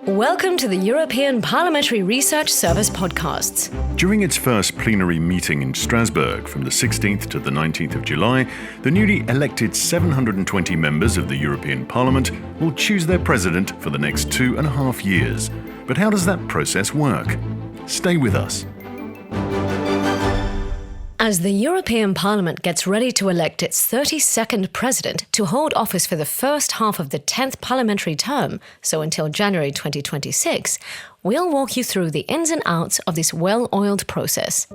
Welcome to the European Parliamentary Research Service podcasts. During its first plenary meeting in Strasbourg from the 16th to the 19th of July, the newly elected 720 members of the European Parliament will choose their president for the next 2.5 years. But how does that process work? Stay with us. As the European Parliament gets ready to elect its 32nd president to hold office for the first half of the 10th parliamentary term, so until January 2026, we'll walk you through the ins and outs of this well-oiled process.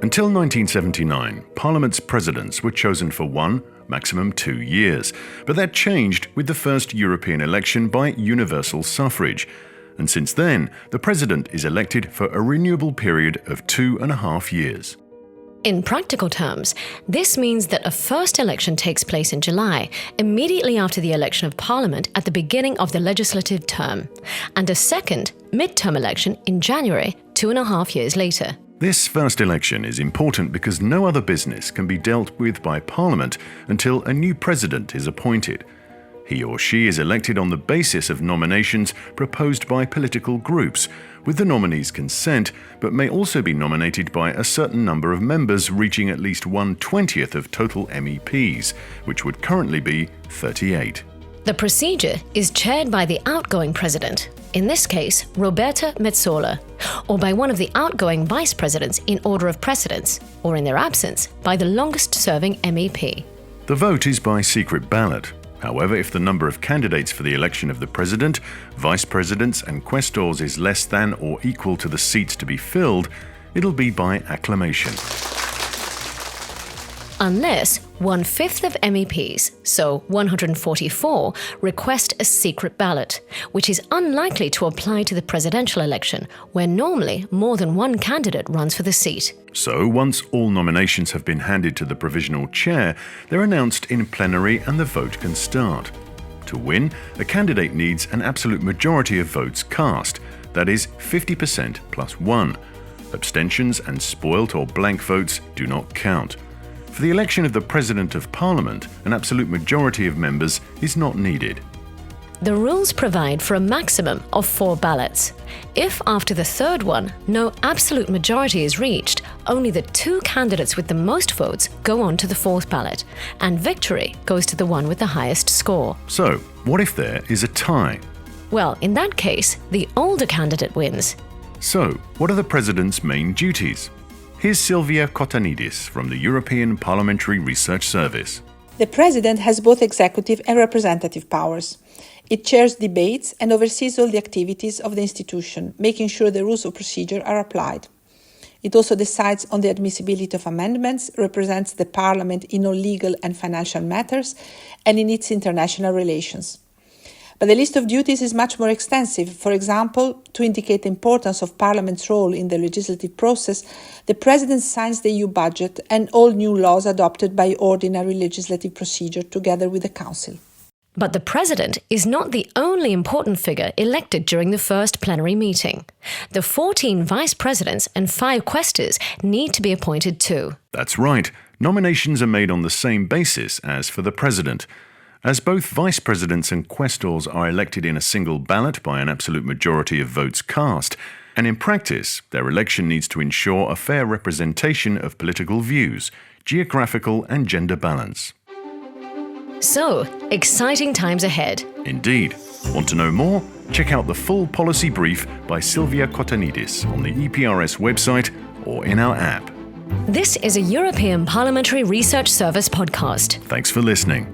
Until 1979, Parliament's presidents were chosen for 1, maximum 2 years, but that changed with the first European election by universal suffrage. And since then, the president is elected for a renewable period of 2.5 years. In practical terms, this means that a first election takes place in July, immediately after the election of Parliament at the beginning of the legislative term, and a second, mid-term election in January, 2.5 years later. This first election is important because no other business can be dealt with by Parliament until a new president is appointed. He or she is elected on the basis of nominations proposed by political groups, with the nominee's consent, but may also be nominated by a certain number of members reaching at least 1/20th of total MEPs, which would currently be 38. The procedure is chaired by the outgoing president, in this case Roberta Metsola, or by one of the outgoing vice presidents in order of precedence, or in their absence, by the longest-serving MEP. The vote is by secret ballot. However, if the number of candidates for the election of the president, vice presidents and quaestors is less than or equal to the seats to be filled, it'll be by acclamation. Unless 1/5 of MEPs, so 144, request a secret ballot, which is unlikely to apply to the presidential election, where normally more than one candidate runs for the seat. So once all nominations have been handed to the provisional chair, they're announced in plenary and the vote can start. To win, a candidate needs an absolute majority of votes cast, that is 50% plus 1. Abstentions and spoilt or blank votes do not count. For the election of the President of Parliament, an absolute majority of members is not needed. The rules provide for a maximum of 4 ballots. If after the third one, no absolute majority is reached, only the 2 candidates with the most votes go on to the 4th ballot, and victory goes to the one with the highest score. So, what if there is a tie? Well, in that case, the older candidate wins. So, what are the President's main duties? Here's Silvia Kotanidis from the European Parliamentary Research Service. The President has both executive and representative powers. It chairs debates and oversees all the activities of the institution, making sure the rules of procedure are applied. It also decides on the admissibility of amendments, represents the Parliament in all legal and financial matters, and in its international relations. But the list of duties is much more extensive. For example, to indicate the importance of Parliament's role in the legislative process, the President signs the EU budget and all new laws adopted by ordinary legislative procedure together with the Council. But the President is not the only important figure elected during the first plenary meeting. The 14 vice presidents and 5 quaestors need to be appointed too. That's right. Nominations are made on the same basis as for the President. As both vice presidents and quaestors are elected in a single ballot by an absolute majority of votes cast, and in practice, their election needs to ensure a fair representation of political views, geographical and gender balance. So, exciting times ahead. Indeed. Want to know more? Check out the full policy brief by Silvia Kotanidis on the EPRS website or in our app. This is a European Parliamentary Research Service podcast. Thanks for listening.